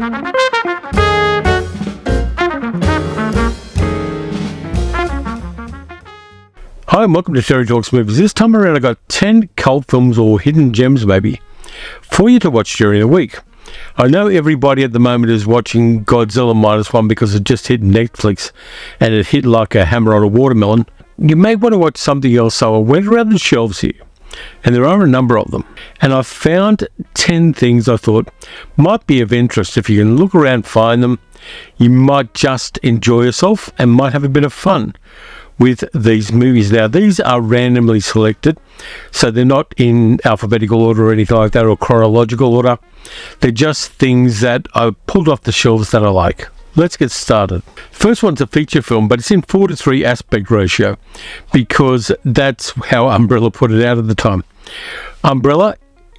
Hi and welcome to Terry Talks Movies. This time around I got 10 cult films or hidden gems maybe for you to watch during the week. I know everybody at the moment is watching Godzilla -1 because it just hit Netflix and it hit like a hammer on a watermelon. You may want to watch something else, so I went around the shelves here and there are a number of them. And I found 10 things I thought might be of interest. If you can look around, find them, you might just enjoy yourself and might have a bit of fun with these movies. Now, these are randomly selected, so they're not in alphabetical order or anything like that, or chronological order. They're just things that I pulled off the shelves that I like. Let's get started. First one's a feature film, but it's in 4:3 aspect ratio because that's how Umbrella put it out at the time. Umbrella,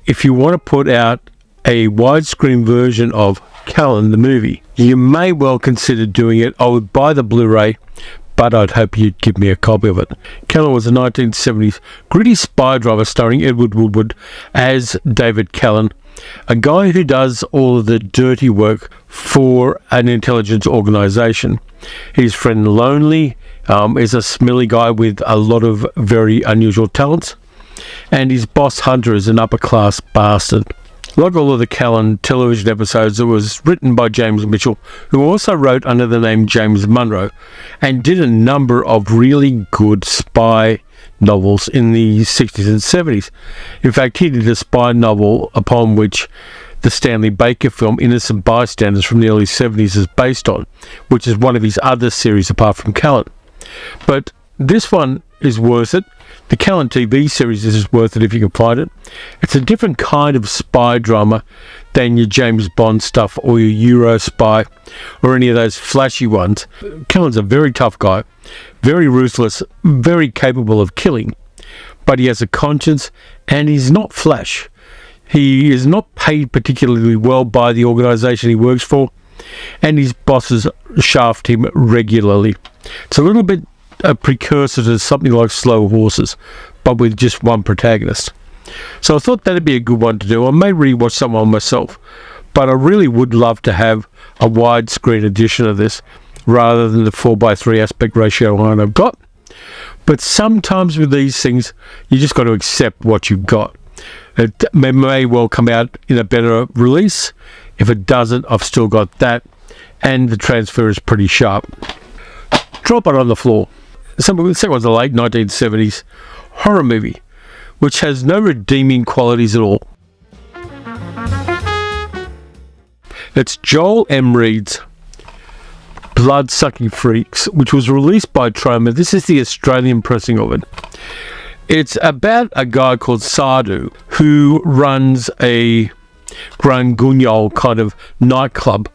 if you want to put out a widescreen version of Callan, the movie, you may well consider doing it. I would buy the Blu-ray, but I'd hope you'd give me a copy of it. Callan was a 1970s gritty spy drama starring Edward Woodward as David Callan, a guy who does all of the dirty work for an intelligence organisation. His friend Lonely is a smelly guy with a lot of very unusual talents, and his boss Hunter is an upper-class bastard. Like all of the Callan television episodes, it was written by James Mitchell, who also wrote under the name James Munro and did a number of really good spy novels in the 60s and 70s. In fact, he did a spy novel upon which the Stanley Baker film Innocent Bystanders from the early 70s is based on, which is one of his other series apart from Callan. But this one is worth it. The Callan TV series is worth it if you can find it. It's a different kind of spy drama than your James Bond stuff or your Euro spy or any of those flashy ones. Callan's a very tough guy, very ruthless, very capable of killing, but he has a conscience and he's not flash. He is not paid particularly well by the organisation he works for, and his bosses shaft him regularly. It's a little bit a precursor to something like Slow Horses, but with just one protagonist. So I thought that'd be a good one to do. I may rewatch someone myself, but I really would love to have a widescreen edition of this rather than the 4:3 aspect ratio one I've got. But sometimes with these things, you just got to accept what you've got. It may well come out in a better release. If it doesn't, I've still got that, and the transfer is pretty sharp. Drop it on the floor. The second one's a late 1970s horror movie, which has no redeeming qualities at all. It's Joel M. Reed's Bloodsucking Freaks, which was released by Troma. This is the Australian pressing of it. It's about a guy called Sadhu who runs a Grangunyol kind of nightclub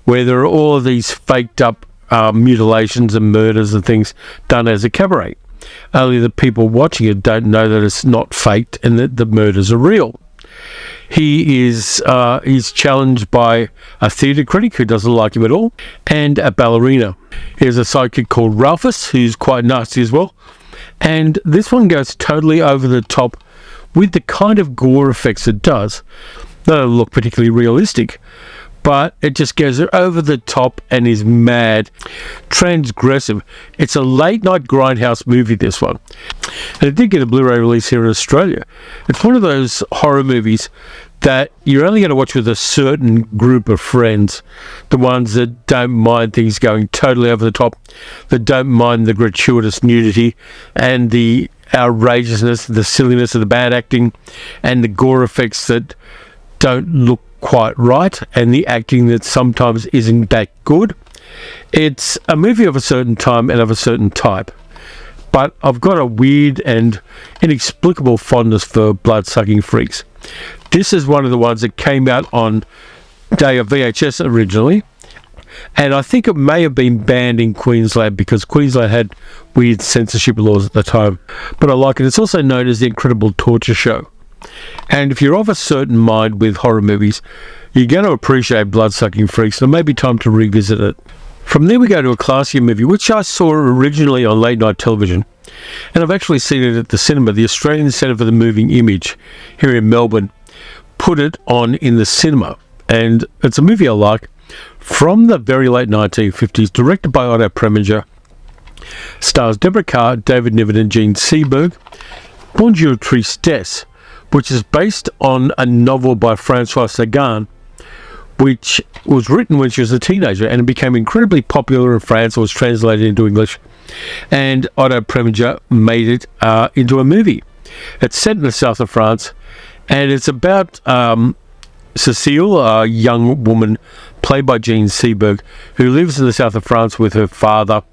where there are all of these faked up mutilations and murders and things done as a cabaret. Only the people watching it don't know that it's not faked and that the murders are real. He's challenged by a theatre critic who doesn't like him at all, and a ballerina. Here's a sidekick called Ralphus, who's quite nasty as well. And this one goes totally over the top with the kind of gore effects it does. They don't look particularly realistic, but it just goes over the top and is mad, transgressive. It's a late night grindhouse movie, this one. And it did get a Blu-ray release here in Australia. It's one of those horror movies that you're only going to watch with a certain group of friends, the ones that don't mind things going totally over the top, that don't mind the gratuitous nudity and the outrageousness, the silliness of the bad acting, and the gore effects that don't look quite right, and the acting that sometimes isn't that good. It's a movie of a certain time and of a certain type, but I've got a weird and inexplicable fondness for Bloodsucking Freaks. This is one of the ones that came out on day of VHS originally, and I think it may have been banned in Queensland because Queensland had weird censorship laws at the time, but I like it. It's also known as the Incredible Torture Show. And if you're of a certain mind with horror movies, you're going to appreciate Bloodsucking Freaks, and it may be time to revisit it. From there we go to a classier movie, which I saw originally on late night television, and I've actually seen it at the cinema. The Australian Centre for the Moving Image here in Melbourne put it on in the cinema and it's a movie I like. From the very late 1950s, directed by Otto Preminger, stars Deborah Kerr, David Niven and Gene Seberg. Bonjour Tristesse, which is based on a novel by Françoise Sagan, which was written when she was a teenager, and it became incredibly popular in France. It was translated into English, and Otto Preminger made it into a movie. It's set in the south of France, and it's about Cecile, a young woman played by Gene Seberg, who lives in the south of France with her father,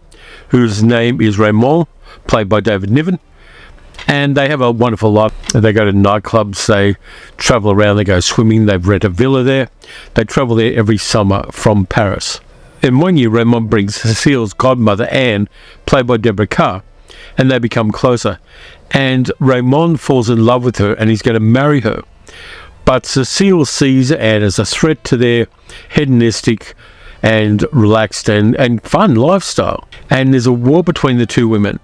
whose name is Raymond, played by David Niven. And they have a wonderful life. They go to nightclubs, they travel around, they go swimming, they rent a villa there. They travel there every summer from Paris. In one year, Raymond brings Cecile's godmother, Anne, played by Deborah Kerr, and they become closer. And Raymond falls in love with her, and he's going to marry her. But Cecile sees Anne as a threat to their hedonistic and relaxed and fun lifestyle. And there's a war between the two women,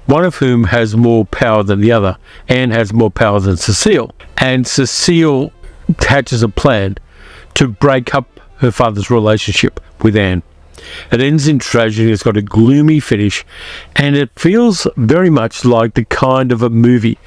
one of whom has more power than the other. Anne has more power than Cecile. And Cecile hatches a plan to break up her father's relationship with Anne. It ends in tragedy. It's got a gloomy finish, and it feels very much like the kind of a movie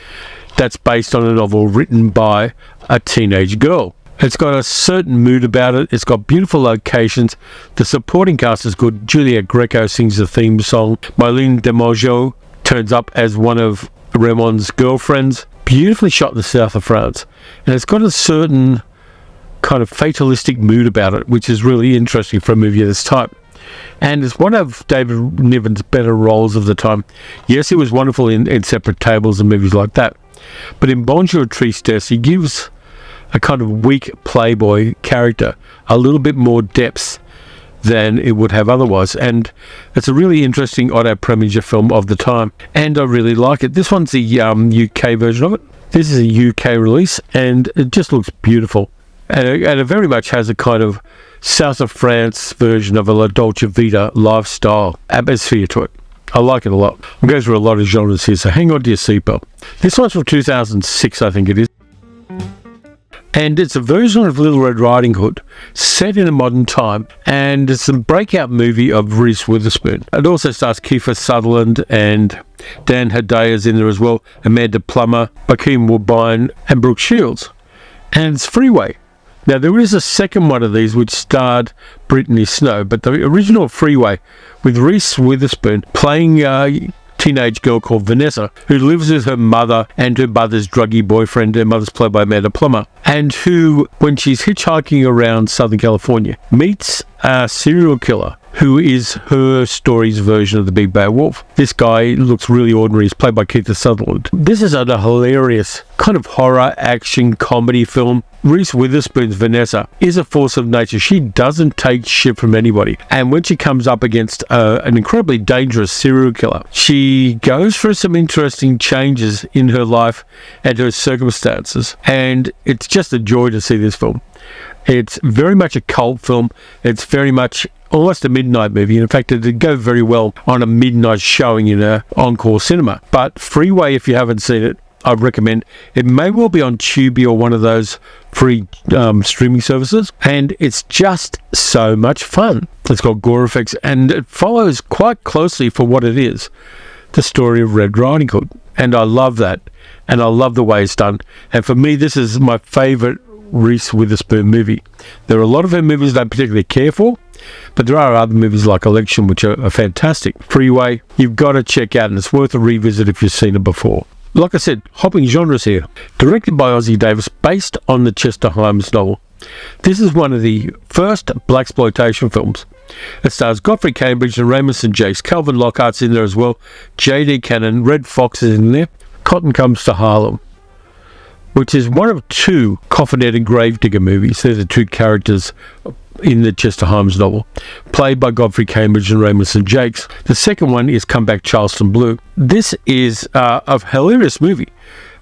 that's based on a novel written by a teenage girl. It's got a certain mood about it. It's got beautiful locations. The supporting cast is good. Juliette Greco sings the theme song. Mylène Demangeau turns up as one of Raymond's girlfriends. Beautifully shot in the south of France. And it's got a certain kind of fatalistic mood about it, which is really interesting for a movie of this type. And it's one of David Niven's better roles of the time. Yes, he was wonderful in Separate Tables and movies like that. But in Bonjour Tristesse, he gives a kind of weak playboy character a little bit more depth than it would have otherwise. And it's a really interesting Otto Preminger film of the time. And I really like it. This one's the UK version of it. This is a UK release, and it just looks beautiful. And it very much has a kind of south of France version of a La Dolce Vita lifestyle atmosphere to it. I like it a lot. I'm going through a lot of genres here, so hang on to your seatbelt. This one's from 2006, I think it is. And it's a version of Little Red Riding Hood, set in a modern time, and it's a breakout movie of Reese Witherspoon. It also stars Kiefer Sutherland, and Dan Hedaya's in there as well, Amanda Plummer, Bokeem Woodbine, and Brooke Shields. And it's Freeway. Now, there is a second one of these which starred Brittany Snow, but the original Freeway, with Reese Witherspoon playing a teenage girl called Vanessa, who lives with her mother and her mother's druggy boyfriend. Her mother's played by Amanda Plummer, and who, when she's hitchhiking around Southern California, meets a serial killer who is her story's version of the Big Bad Wolf. This guy looks really ordinary. He's played by Kiefer Sutherland. This is a hilarious kind of horror action comedy film. Reese Witherspoon's Vanessa is a force of nature. She doesn't take shit from anybody. And when she comes up against an incredibly dangerous serial killer, she goes through some interesting changes in her life and her circumstances. And it's just a joy to see this film. It's very much a cult film. It's very much almost a midnight movie. In fact, it'd go very well on a midnight showing in an Encore cinema. But Freeway, if you haven't seen it, I'd recommend. It may well be on Tubi or one of those free streaming services, and it's just so much fun. It's got gore effects, and it follows quite closely for what it is, the story of Red Riding Hood. And I love that, and I love the way it's done. And for me, this is my favourite Reese Witherspoon movie. There are a lot of her movies I don't particularly care for, but there are other movies like Election which are fantastic. Freeway, you've got to check out, and it's worth a revisit if you've seen it before. Like I said, hopping genres here. Directed by Ossie Davis, based on the Chester Himes novel. This is one of the first blaxploitation films. It stars Godfrey Cambridge and Raymond St. Jakes. Calvin Lockhart's in there as well. J.D. Cannon, Red Fox is in there. Cotton Comes to Harlem, which is one of two Coffinet and Gravedigger movies. They're the two characters in the Chester Himes novel, played by Godfrey Cambridge and Raymond St. Jakes. The second one is Come Back Charleston Blue. This is a hilarious movie.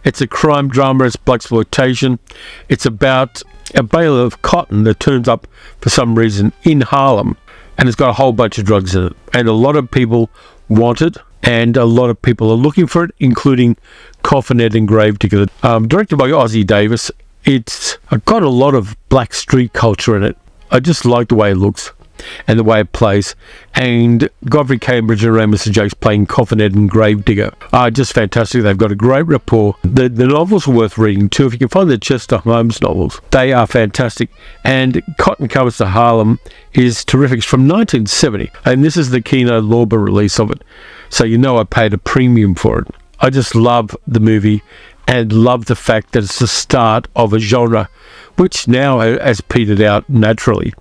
It's a crime drama, it's blaxploitation. It's about a bale of cotton that turns up for some reason in Harlem, and it's got a whole bunch of drugs in it. And a lot of people want it, and a lot of people are looking for it, including Coffinet and Gravedigger. Directed by Ossie Davis. It's got a lot of black street culture in it. I just like the way it looks and the way it plays. And Godfrey Cambridge and Raymond St. Jakes playing Coffin Ed and Gravedigger are just fantastic. They've got a great rapport. The novels are worth reading too. If you can find the Chester Holmes novels, they are fantastic. And Cotton Covers to Harlem is terrific. It's from 1970, and this is the Kino Lorber release of it. So you know I paid a premium for it. I just love the movie and love the fact that it's the start of a genre which now has petered out naturally,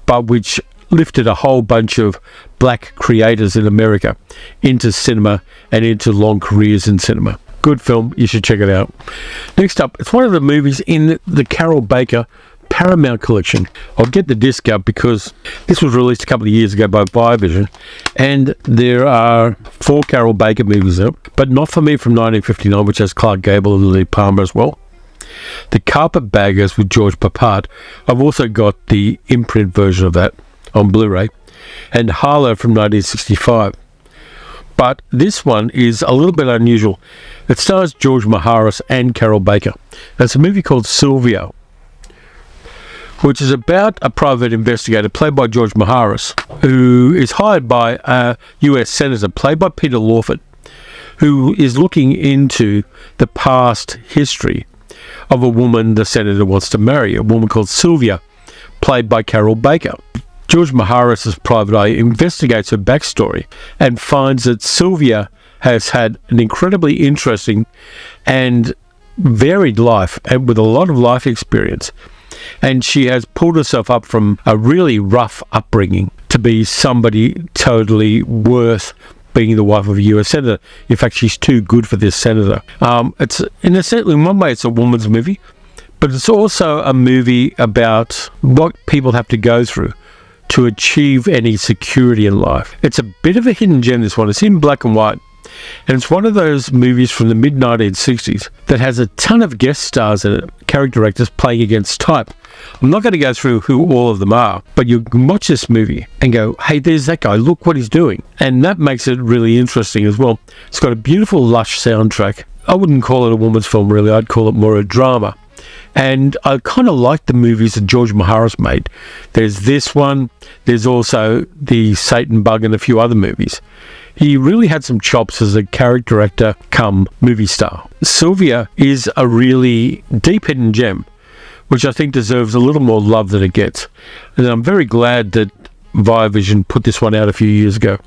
but which lifted a whole bunch of black creators in America into cinema and into long careers in cinema. Good film, you should check it out. Next up, it's one of the movies in the Carol Baker Paramount collection. I'll get the disc out because this was released a couple of years ago by Vision, and there are 4 Carol Baker movies there, but Not For Me from 1959, which has Clark Gable and Lily Palmer as well. The Carpetbaggers with George Papard. I've also got the imprint version of that on Blu-ray, and Harlow from 1965. But this one is a little bit unusual. It stars George Maharis and Carol Baker. It's a movie called Sylvia, which is about a private investigator played by George Maharis, who is hired by a US senator played by Peter Lawford, who is looking into the past history of a woman the senator wants to marry, a woman called Sylvia, played by Carol Baker. George Maharis' private eye investigates her backstory and finds that Sylvia has had an incredibly interesting and varied life, and with a lot of life experience. And she has pulled herself up from a really rough upbringing to be somebody totally worth being the wife of a US senator. In fact, she's too good for this senator. It's in one way, it's a woman's movie, but it's also a movie about what people have to go through to achieve any security in life. It's a bit of a hidden gem, this one. It's in black and white. And it's one of those movies from the mid-1960s that has a ton of guest stars in it, character actors playing against type. I'm not going to go through who all of them are, but you can watch this movie and go, hey, there's that guy, look what he's doing. And that makes it really interesting as well. It's got a beautiful, lush soundtrack. I wouldn't call it a woman's film, really. I'd call it more a drama. And I kind of like the movies that George Maharis made. There's this one. There's also the Satan Bug and a few other movies. He really had some chops as a character actor come movie star. Sylvia is a really deep hidden gem, which I think deserves a little more love than it gets. And I'm very glad that Vision put this one out a few years ago,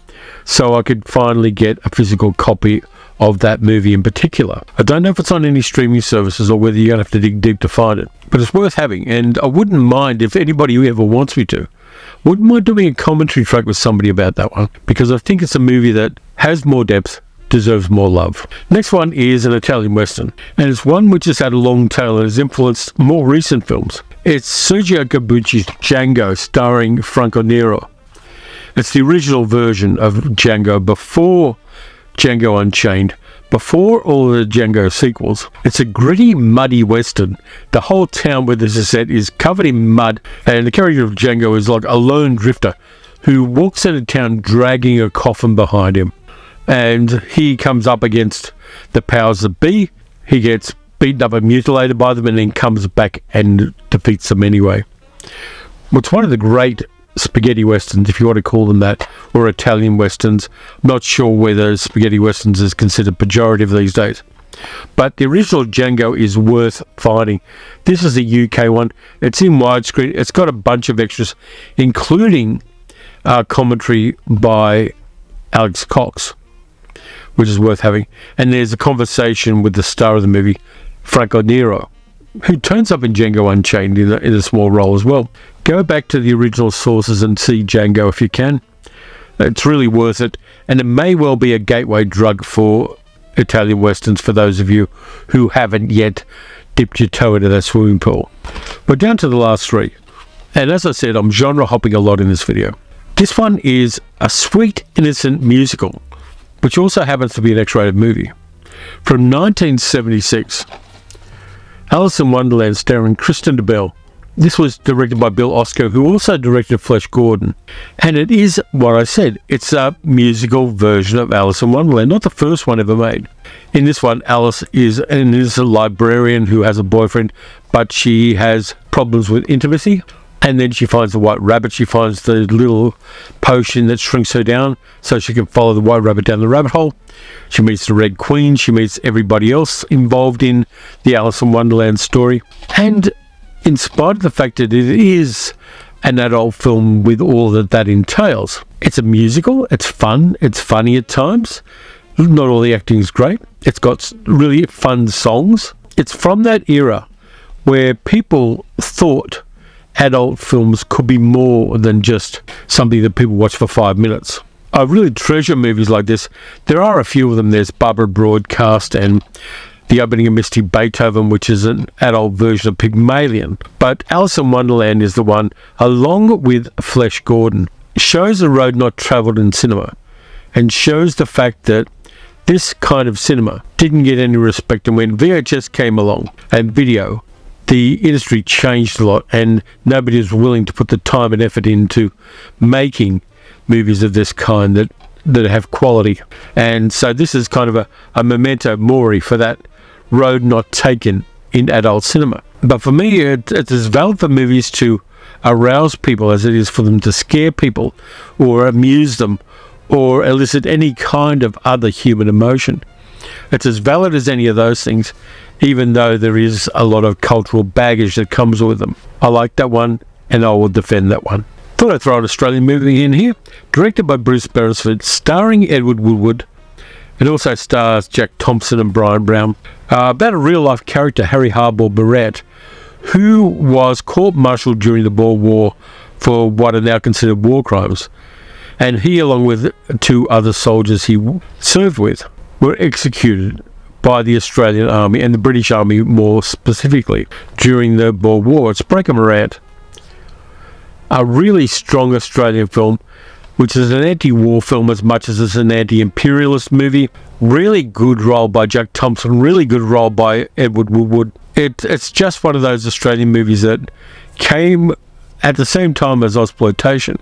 so I could finally get a physical copy of that movie in particular. I don't know if it's on any streaming services or whether you're going to have to dig deep to find it, but it's worth having, and I wouldn't mind if anybody who ever wants me to, wouldn't mind doing a commentary track with somebody about that one, because I think it's a movie that has more depth, deserves more love. Next one is an Italian Western, and it's one which has had a long tail and has influenced more recent films. It's Sergio Corbucci's Django, starring Franco Nero. It's the original version of Django before Django Unchained, before all the Django sequels. It's a gritty, muddy Western. The whole town where this is set is covered in mud, and the character of Django is like a lone drifter who walks into town dragging a coffin behind him. And he comes up against the powers that be. He gets beaten up and mutilated by them, and then comes back and defeats them anyway. It's one of the great spaghetti westerns, if you want to call them that, or Italian westerns. I'm not sure whether spaghetti westerns is considered pejorative these days, but the original Django is worth finding. This is the UK one. It's in widescreen. It's got a bunch of extras, including commentary by Alex Cox, which is worth having. And there's a conversation with the star of the movie, Franco Nero, who turns up in Django Unchained in a small role as well. Go back to the original sources and see Django if you can. It's really worth it, and it may well be a gateway drug for Italian westerns for those of you who haven't yet dipped your toe into that swimming pool. We're down to the last 3, and as I said, I'm genre hopping a lot in this video. This one is a sweet, innocent musical, which also happens to be an X-rated movie. From 1976, Alice in Wonderland, starring Kristen Bell This was directed by Bill Oscar, who also directed Flesh Gordon. And it is what I said. It's a musical version of Alice in Wonderland, not the first one ever made. In this one, Alice is a librarian who has a boyfriend, but she has problems with intimacy. And then she finds the white rabbit. She finds the little potion that shrinks her down so she can follow the white rabbit down the rabbit hole. She meets the Red Queen. She meets everybody else involved in the Alice in Wonderland story. And in spite of the fact that it is an adult film with all that entails, it's a musical, it's fun, it's funny at times. Not all the acting is great. It's got really fun songs. It's from that era where people thought adult films could be more than just something that people watch for 5 minutes. I really treasure movies like this. There are a few of them. There's Barbara Broadcast and The Opening of Misty Beethoven, which is an adult version of Pygmalion. But Alice in Wonderland is the one, along with Flesh Gordon, shows a road not travelled in cinema and shows the fact that this kind of cinema didn't get any respect. And when VHS came along and video, the industry changed a lot and nobody was willing to put the time and effort into making movies of this kind that have quality. And so this is kind of a memento mori for that road not taken in adult cinema. But for me, it's as valid for movies to arouse people as it is for them to scare people or amuse them or elicit any kind of other human emotion. It's as valid as any of those things, even though there is a lot of cultural baggage that comes with them. I like that one, and I will defend that one. Thought I'd throw an Australian movie in here, directed by Bruce Beresford, starring Edward Woodward. It also stars Jack Thompson and Brian Brown, about a real-life character, Harry Harbour Morant, who was court-martialed during the Boer War for what are now considered war crimes. And he, along with 2 other soldiers he served with, were executed by the Australian Army and the British Army more specifically during the Boer War. It's Breaker Morant, a really strong Australian film, which is an anti-war film as much as it's an anti-imperialist movie. Really good role by Jack Thompson, really good role by Edward Woodward. It's just one of those Australian movies that came at the same time as Ozploitation,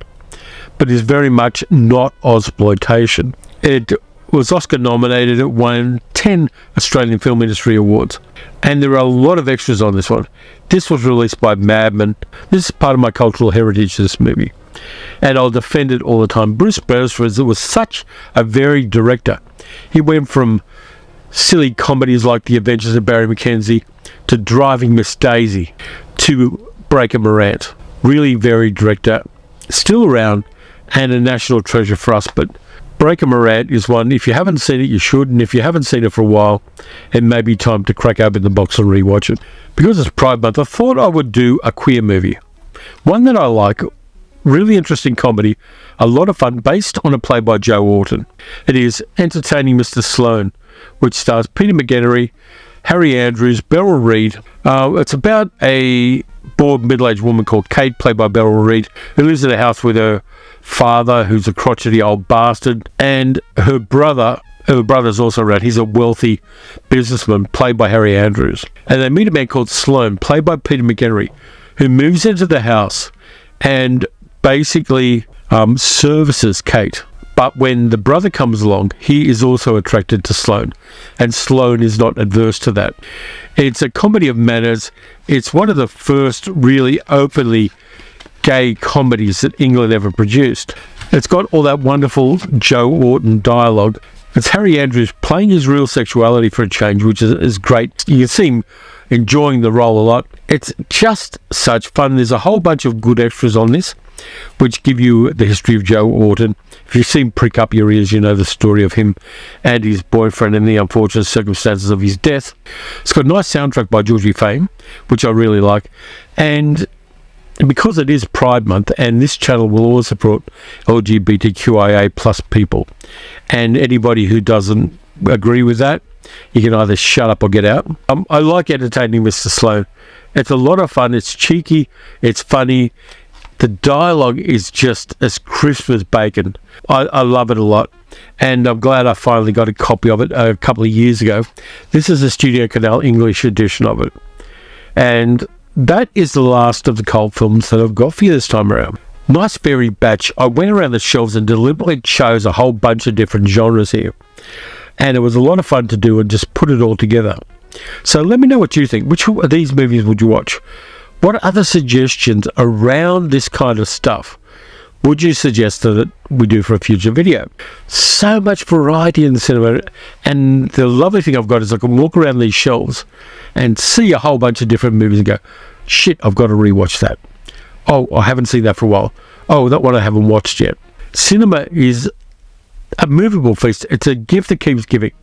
but is very much not Ozploitation. It was Oscar nominated. It won 10 Australian Film Industry Awards. And there are a lot of extras on this one. This was released by Madman. This is part of my cultural heritage, this movie. And I'll defend it all the time. Bruce Beresford was such a varied director. He went from silly comedies like The Adventures of Barry Mackenzie to Driving Miss Daisy to Breaker Morant. Really varied director. Still around and a national treasure for us, but Breaker Morant is one, if you haven't seen it, you should, and if you haven't seen it for a while, it may be time to crack open the box and rewatch it. Because it's Pride Month, I thought I would do a queer movie. One that I like, really interesting comedy, a lot of fun, based on a play by Joe Orton. It is Entertaining Mr. Sloane, which stars Peter McGinnery, Harry Andrews, Beryl Reid. It's about a bored middle-aged woman called Kate, played by Beryl Reid, who lives in a house with her father, who's a crotchety old bastard, and her brother's also around. He's a wealthy businessman, played by Harry Andrews. And they meet a man called Sloane, played by Peter McGinnery, who moves into the house and basically services Kate. But when the brother comes along, he is also attracted to Sloane, and Sloane is not adverse to that. It's a comedy of manners. It's one of the first really openly gay comedies that England ever produced. It's got all that wonderful Joe Orton dialogue. It's Harry Andrews playing his real sexuality for a change, which is great. You can see him enjoying the role a lot. It's just such fun. There's a whole bunch of good extras on this, which give you the history of Joe Orton. If you've seen Prick Up Your Ears, you know the story of him and his boyfriend and the unfortunate circumstances of his death. It's got a nice soundtrack by Georgie Fame, which I really like. And because it is Pride Month, and this channel will always support LGBTQIA plus people, and anybody who doesn't agree with that, you can either shut up or get out. I like Entertaining Mr. Sloane. It's a lot of fun. It's cheeky. It's funny. The dialogue is just as crisp as bacon. I love it a lot, and I'm glad I finally got a copy of it a couple of years ago. This is a Studio Canal English edition of it, and that is the last of the cult films that I've got for you this time around. Nice varied batch. I went around the shelves and deliberately chose a whole bunch of different genres here. And it was a lot of fun to do and just put it all together. So let me know what you think. Which of these movies would you watch? What other suggestions around this kind of stuff would you suggest that we do for a future video? So much variety in the cinema. And the lovely thing I've got is I can walk around these shelves and see a whole bunch of different movies and go, shit, I've got to rewatch that. Oh, I haven't seen that for a while. Oh, that one I haven't watched yet. Cinema is a movable feast. It's a gift that keeps giving.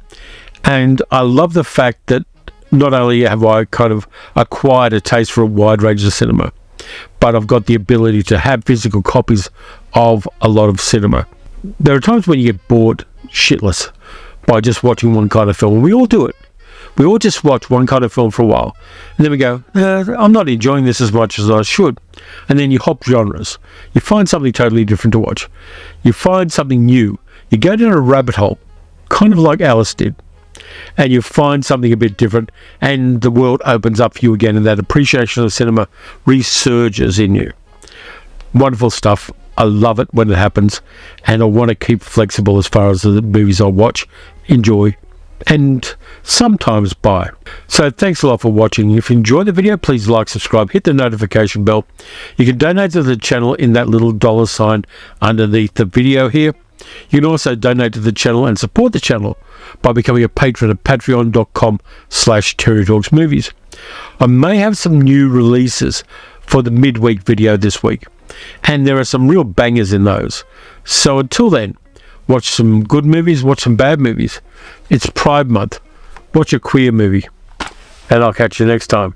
And I love the fact that not only have I kind of acquired a taste for a wide range of cinema, but I've got the ability to have physical copies of a lot of cinema. There are times when you get bored shitless by just watching one kind of film, and we all do it. We all just watch one kind of film for a while, and then we go, I'm not enjoying this as much as I should. And then you hop genres. You find something totally different to watch. You find something new. You go down a rabbit hole, kind of like Alice did, and you find something a bit different, and the world opens up for you again, and that appreciation of cinema resurges in you. Wonderful stuff. I love it when it happens, and I want to keep flexible as far as the movies I watch, enjoy, and sometimes buy. So thanks a lot for watching. If you enjoyed the video, please like, subscribe, hit the notification bell. You can donate to the channel in that little $ underneath the video here. You can also donate to the channel and support the channel by becoming a patron at patreon.com/TerryTalksMovies. I may have some new releases for the midweek video this week, and there are some real bangers in those. So until then, watch some good movies, watch some bad movies. It's Pride Month. Watch a queer movie. And I'll catch you next time.